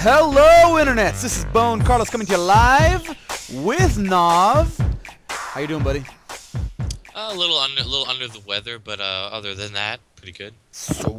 Hello, internets. This is BoneCarlos coming to you live with Nav. How you doing, buddy? A little under the weather, but other than that, pretty good. Sweet.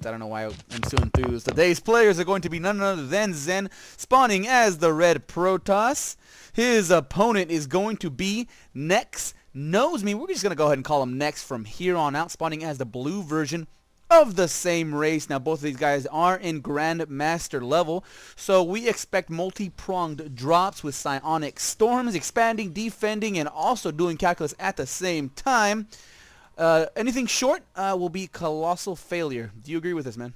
I don't know why I'm so enthused. Today's players are going to be none other than Zen, spawning as the red Protoss. His opponent is going to be nexKnowMe. We're just going to go ahead and call him Nex from here on out, spawning as the blue version of the same race. Now both of these guys are in Grandmaster level, so we expect multi-pronged drops with psionic storms, expanding, defending, and also doing calculus at the same time. Anything short will be colossal failure. Do you agree with this, man?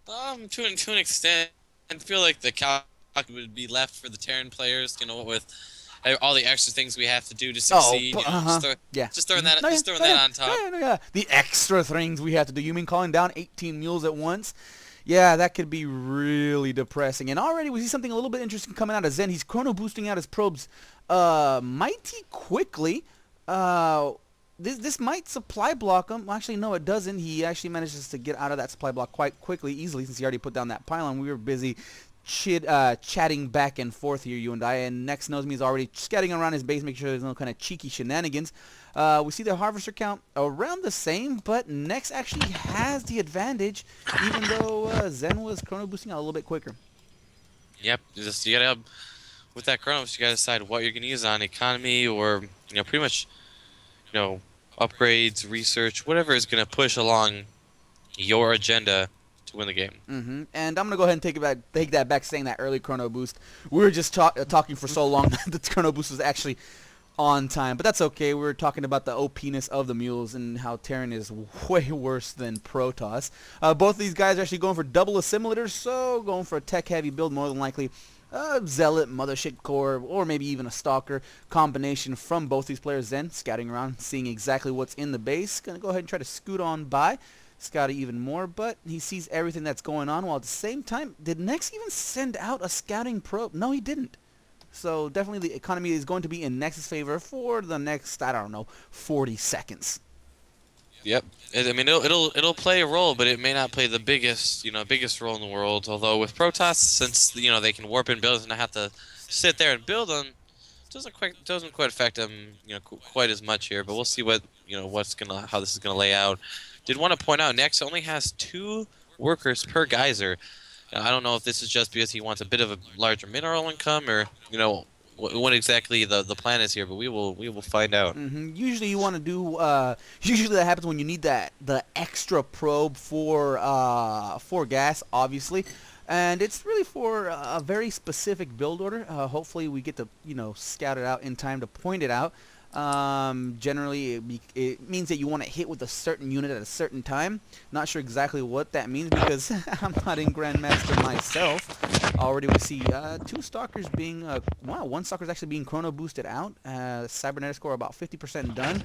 To an extent, I feel like the calc would be left for the Terran players. You know, with all the extra things we have to do to succeed. Just throwing that on top. Yeah. The extra things we have to do. You mean calling down 18 mules at once? Yeah, that could be really depressing. And already we see something a little bit interesting coming out of Zen. He's chrono boosting out his probes mighty quickly. This might supply block him. Well, actually, no, it doesn't. He actually manages to get out of that supply block quite quickly, easily, since he already put down that pylon. We were busy chatting back and forth here, you and I, and nexKnowMe is already scouting around his base, making sure there's no kind of cheeky shenanigans. We see the harvester count around the same, but Nex actually has the advantage, even though Zen was chrono boosting out a little bit quicker. Yep, you gotta with that chronos, you gotta decide what you're gonna use on economy or pretty much upgrades, research, whatever is gonna push along your agenda to win the game. And I'm gonna go ahead and take that back, saying that early chrono boost. We were just talking for so long that the chrono boost was actually on time, but that's okay. We were talking about the OP-ness of the mules and how Terran is way worse than Protoss. Both of these guys are actually going for double assimilators, so going for a tech-heavy build, more than likely. Zealot, Mothership Core, or maybe even a Stalker combination from both these players. Then scouting around, seeing exactly what's in the base. Gonna go ahead and try to scoot on by. Scout even more, but he sees everything that's going on, while at the same time, did Nex even send out a scouting probe? No, he didn't. So definitely the economy is going to be in Nex's favor for the next, I don't know, 40 seconds. Yep. I mean, it'll play a role, but it may not play the biggest role in the world. Although with Protoss, since they can warp in builds and not have to sit there and build them, doesn't quite affect them quite as much here. But we'll see how this is gonna lay out. Did want to point out, Nex only has 2 workers per geyser. I don't know if this is just because he wants a bit of a larger mineral income, or what exactly the plan is here. But we will find out. Usually you want to do. Usually that happens when you need the extra probe for gas, obviously. And it's really for a very specific build order. Hopefully we get to scout it out in time to point it out. Generally it means that you want to hit with a certain unit at a certain time. Not sure exactly what that means because I'm not in Grandmaster myself. Already we see 2 Stalkers being one Stalker's actually being chrono boosted out. Cybernetics core about 50% done.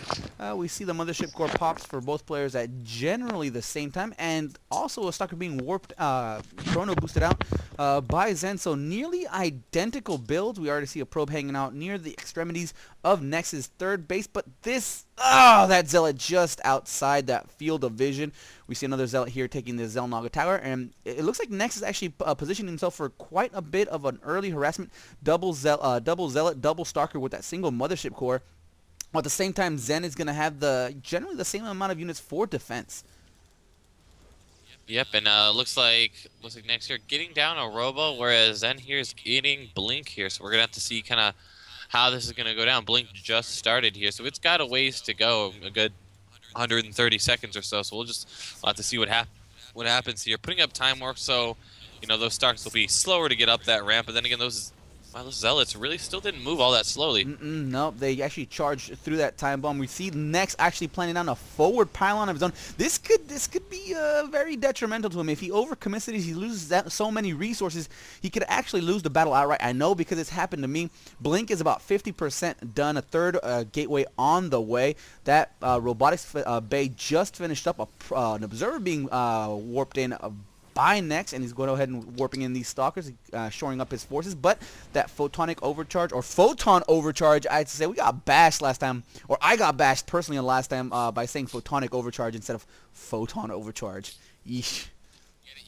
We see the Mothership core pops for both players at generally the same time, and also a Stalker being warped chrono boosted out by Zen. So nearly identical builds. We already see a probe hanging out near the extremities of Nex's third base, but that Zealot just outside that field of vision. We see another Zealot here taking the Zelnaga Tower, and it looks like Nex is actually positioning himself for quite a bit of an early harassment. Double Zealot, double Stalker with that single Mothership core. While at the same time, Zen is going to have generally the same amount of units for defense. Yep, and looks like Nex here getting down a Robo, whereas Zen here is getting Blink here. So we're gonna have to see kind of how this is gonna go down. Blink just started here, so it's got a ways to go, a good 130 seconds or so. So we'll have to see what happens here. Putting up time warp, so those Starks will be slower to get up that ramp. But then again, those Zealots really still didn't move all that slowly. Nope, they actually charged through that time bomb. We see Nex actually planning on a forward pylon of his own. This could be very detrimental to him. If he overcommits it, he loses so many resources, he could actually lose the battle outright. I know because it's happened to me. Blink is about 50% done, a third gateway on the way. That robotics bay just finished up, an observer being warped in by Nex, and he's going ahead and warping in these Stalkers, shoring up his forces. But that photonic overcharge, or photon overcharge, I'd say we got bashed last time, or I got bashed personally last time by saying photonic overcharge instead of photon overcharge. Yeesh.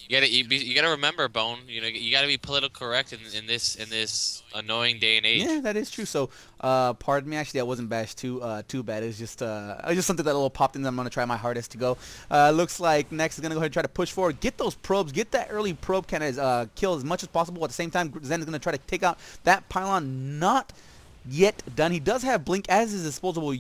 You gotta remember, Bone. You know, you gotta be political correct in this annoying day and Yeah, age. that is true. So, pardon me. Actually, I wasn't bashed too bad. It was just something that little popped in. That I'm gonna try my hardest to go. Looks like Nex is gonna go ahead and try to push forward, get those probes, get that early probe kind of kill as much as possible. At the same time, Zen is gonna try to take out that pylon. Not yet done. He does have Blink as his disposable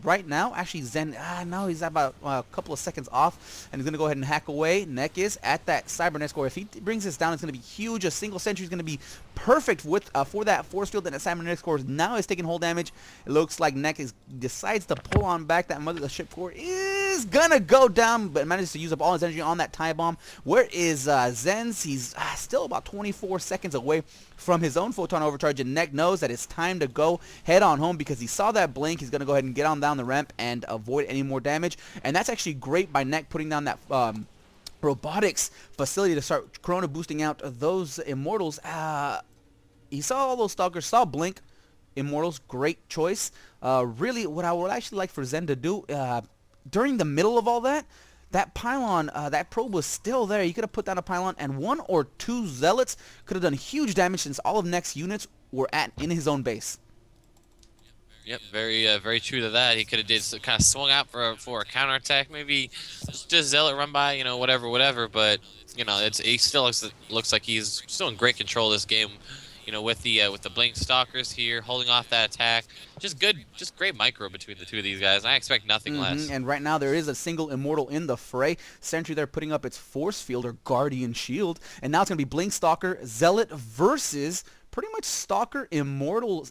right now. Actually, Zen, no, he's about a couple of seconds off, and he's going to go ahead and hack away. Neck is at that Cybernet score. If he brings this down, it's going to be huge. A single sentry is going to be perfect with for that force field, and that Cybernet score now is taking whole damage. It looks like Neck decides to pull on back. That mothership core is going to go down, but manages to use up all his energy on that time bomb. Where is Zen's? He's still about 24 seconds away from his own photon overcharge, and Neck knows that it's time to go head on home because he saw that blink. He's going to go ahead and get on down the ramp and avoid any more damage, and that's actually great by Neck putting down that robotics facility to start Corona boosting out those immortals. He saw all those stalkers, saw blink. Immortals, great choice. Really, what I would actually like for Zen to do during the middle of all that, that pylon, that probe was still there. He could have put down a pylon, and 1 or 2 zealots could have done huge damage since all of Neck's units were in his own base. Yep, very true to that. He could have did kind of swung out for a counterattack, maybe just Zealot run by, you know, whatever. But you know, he still looks like he's still in great control of this game. You know, with the blink stalkers here, holding off that attack, just great micro between the two of these guys. I expect nothing less. And right now there is a single immortal in the fray. Sentry there putting up its force field or guardian shield, and now it's gonna be blink stalker zealot versus pretty much stalker immortal.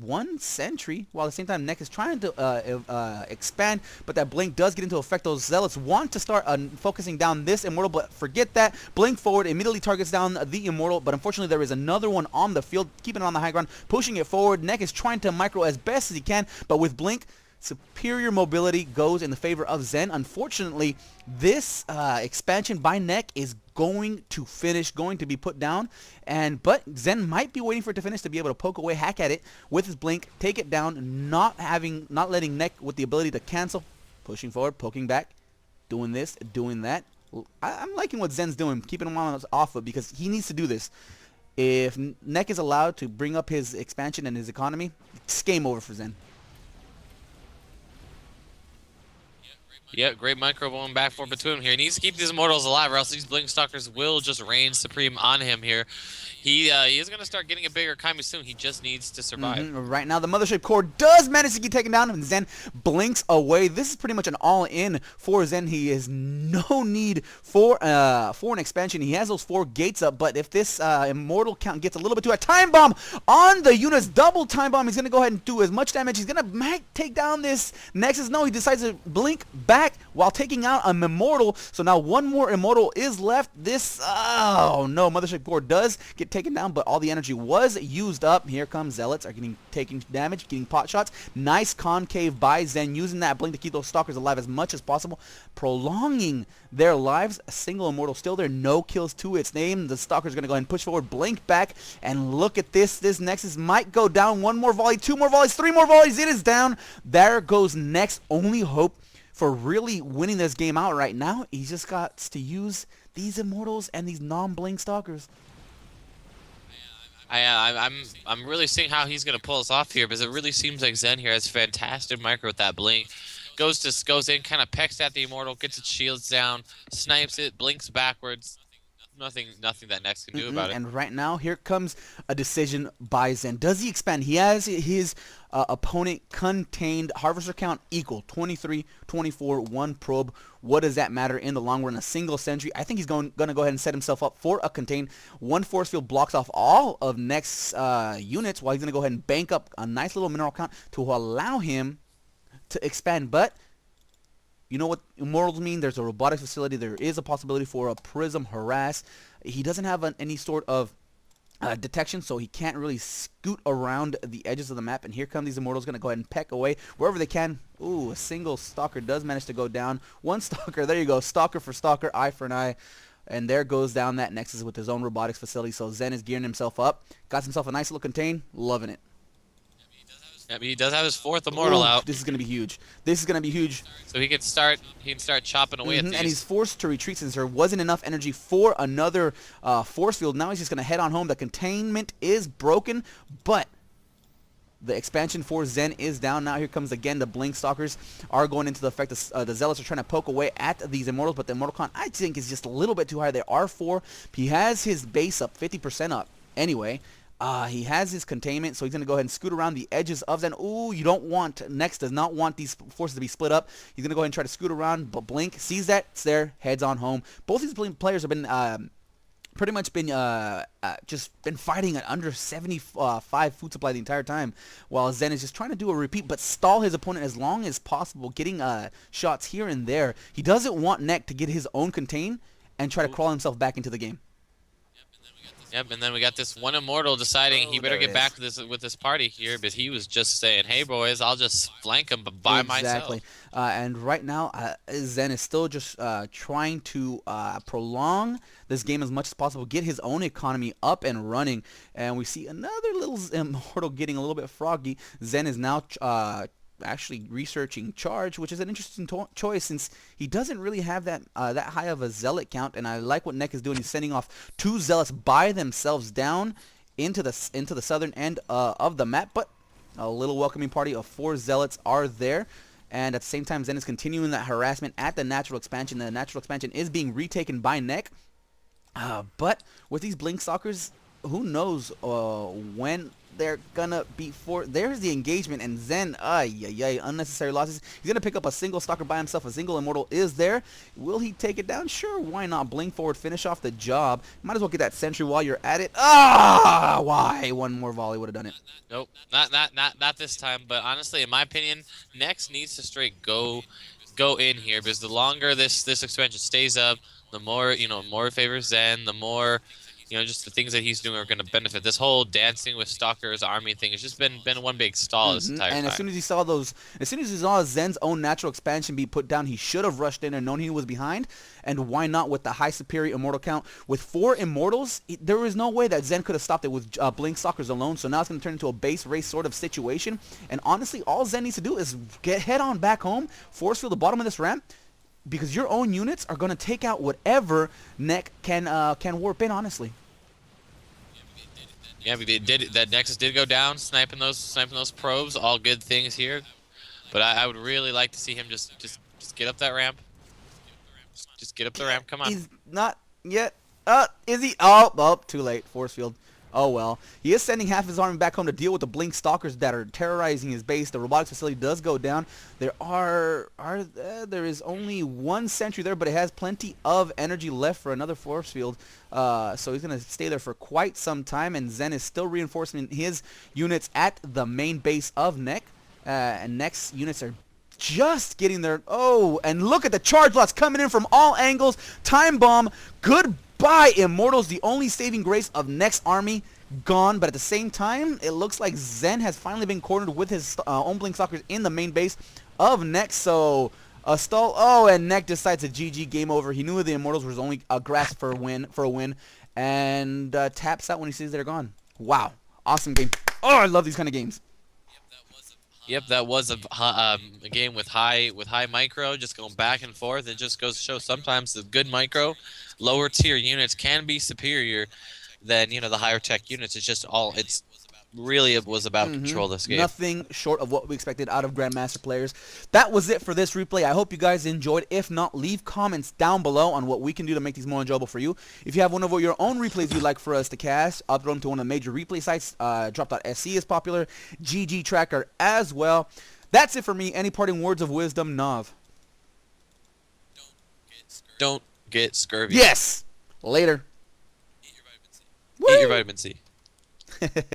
One sentry, while at the same time Neck is trying to expand, but that blink does get into effect. Those zealots want to start focusing down this immortal, but forget that. Blink forward immediately targets down the immortal, but unfortunately there is another one on the field, keeping it on the high ground, pushing it forward. Neck is trying to micro as best as he can, but with blink, superior mobility goes in the favor of Zen. Unfortunately, this expansion by Neck is going to be put down, but Zen might be waiting for it to finish to be able to poke away, hack at it with his blink, take it down, not letting Neck with the ability to cancel, pushing forward, poking back, doing this, doing that. I'm liking what Zen's doing, keeping him off of, because he needs to do this. If Neck is allowed to bring up his expansion and his economy, it's game over for Zen. Yeah, great micro going back for between him here. He needs to keep these immortals alive, or else these blink stalkers will just reign supreme on him here. He is going to start getting a bigger economy soon. He just needs to survive. Right now, the mothership core does manage to get taken down, and Zen blinks away. This is pretty much an all-in for Zen. He has no need for an expansion. He has those 4 gates up, but if this immortal count gets a little bit too high, time bomb on the units, double time bomb. He's going to go ahead and do as much damage. He's going to take down this Nexus. No, he decides to blink back while taking out an immortal. So now 1 more immortal is left. This, oh no, mothership core does get taken down, but all the energy was used up. Here comes zealots, are taking damage, getting pot shots. Nice concave by Zen, using that blink to keep those stalkers alive as much as possible, prolonging their lives. A single immortal still there, no kills to its name. The stalker's gonna go ahead and push forward, blink back, and look at this. This Nexus might go down. 1 more volley, 2 more volleys, 3 more volleys. It is down. There goes Nex. Only hope for really winning this game out right now, he just got to use these immortals and these non-blink stalkers. I'm really seeing how he's gonna pull us off here, because it really seems like Zen here has fantastic micro with that blink. Goes in, kind of pecks at the immortal, gets its shields down, snipes it, blinks backwards. Nothing that Nex can do about it. And right now, here comes a decision by Zen. Does he expand? He has his opponent contained harvester count equal 23, 24, 1 probe. What does that matter in the long run? A single sentry. I think he's going to go ahead and set himself up for a contain. 1 force field blocks off all of Nex units, while he's going to go ahead and bank up a nice little mineral count to allow him to expand. But you know what immortals mean? There's a robotics facility. There is a possibility for a prism harass. He doesn't have any sort of detection, so he can't really scoot around the edges of the map. And here come these immortals, going to go ahead and peck away wherever they can. Ooh, a single stalker does manage to go down. 1 stalker, there you go. Stalker for stalker, eye for an eye. And there goes down that Nexus with his own robotics facility. So Zen is gearing himself up. Got himself a nice little contain. Loving it. I mean, he does have his 4th immortal out, This is gonna be huge. This is gonna be huge. so he can start chopping away at these. And he's forced to retreat since there wasn't enough energy for another force field. Now he's just gonna head on home. The containment is broken, but the expansion for Zen is down. Now here comes again the Blink Stalkers are going into the effect. The Zealots are trying to poke away at these Immortals, but the Immortal Con I think is just a little bit too high. There are 4. He has his base up 50% up anyway. He has his containment, so he's going to go ahead and scoot around the edges of Zen. Ooh, you don't want, Nex does not want these forces to be split up. He's going to go ahead and try to scoot around, but Blink sees that, it's there, heads on home. Both these Blink players have been pretty much been just been fighting at under 75 food supply the entire time, while Zen is just trying to do a repeat but stall his opponent as long as possible, getting shots here and there. He doesn't want Neck to get his own contain and try to crawl himself back into the game. Yep, and then we got this one Immortal deciding he better get back with this party here, but he was just saying, hey boys, I'll just flank him by myself. Exactly. And right now, Zen is still just trying to prolong this game as much as possible, get his own economy up and running. And we see another little Immortal getting a little bit froggy. Zen is now actually researching charge, which is an interesting choice since he doesn't really have that that high of a zealot count. And I like what Neck is doing. He's sending off 2 zealots by themselves down into the southern end of the map, but a little welcoming party of 4 zealots are there. And at the same time, Zen is continuing that harassment at the natural expansion. The natural expansion is being retaken by Neck, but with these Blink Stalkers, who knows when they're gonna be there's the engagement, and Zen, unnecessary losses. He's gonna pick up a single Stalker by himself. A single Immortal is there. Will he take it down? Sure, why not? Blink forward, finish off the job. Might as well get that sentry while you're at it. Why? One more volley would have done it. Nope, not this time. But honestly, in my opinion, Nex needs to straight go in here, because the longer this expansion stays up, the more more it favors Zen, the more just the things that he's doing are going to benefit. This whole dancing with Stalkers army thing has just been one big stall this entire time. And as soon as he saw Zen's own natural expansion be put down, he should have rushed in and known he was behind. And why not with the high superior Immortal count? With 4 Immortals, there was no way that Zen could have stopped it with Blink Stalkers alone. So now it's going to turn into a base race sort of situation. And honestly, all Zen needs to do is head on back home, force field the bottom of this ramp, because your own units are going to take out whatever Neck can warp in, honestly. Yeah, that Nexus did go down, sniping those probes. All good things here, but I would really like to see him just get up that ramp. Just get up the ramp. Come on. He's not yet. Is he? Oh, too late. Force field. Oh well. He is sending half his army back home to deal with the Blink Stalkers that are terrorizing his base. The robotics facility does go down. There is only 1 sentry there, but it has plenty of energy left for another force field. So he's going to stay there for quite some time, and Zen is still reinforcing his units at the main base of Neck. And Neck's units are just getting there. Oh, and look at the charge lots coming in from all angles. Time bomb. Goodbye, Immortals. The only saving grace of Neck's army gone. But at the same time, it looks like Zen has finally been cornered with his own Blink Stalkers in the main base of Neck. So a stall. Oh, and Neck decides a GG, game over. He knew the Immortals was only a grasp for a win, and taps out when he sees they're gone. Wow, awesome game. Oh, I love these kind of games. Yep, that was a game with high micro, just going back and forth. It just goes to show sometimes the good micro, lower tier units can be superior than the higher tech units. It was about control this game. Nothing short of what we expected out of Grandmaster players. That was it for this replay. I hope you guys enjoyed. If not, leave comments down below on what we can do to make these more enjoyable for you. If you have one of your own replays you'd like for us to cast, upload them to one of the major replay sites. Drop.sc is popular. GG Tracker as well. That's it for me. Any parting words of wisdom, Nav? Don't get scurvy. Yes! Later. Eat your vitamin C.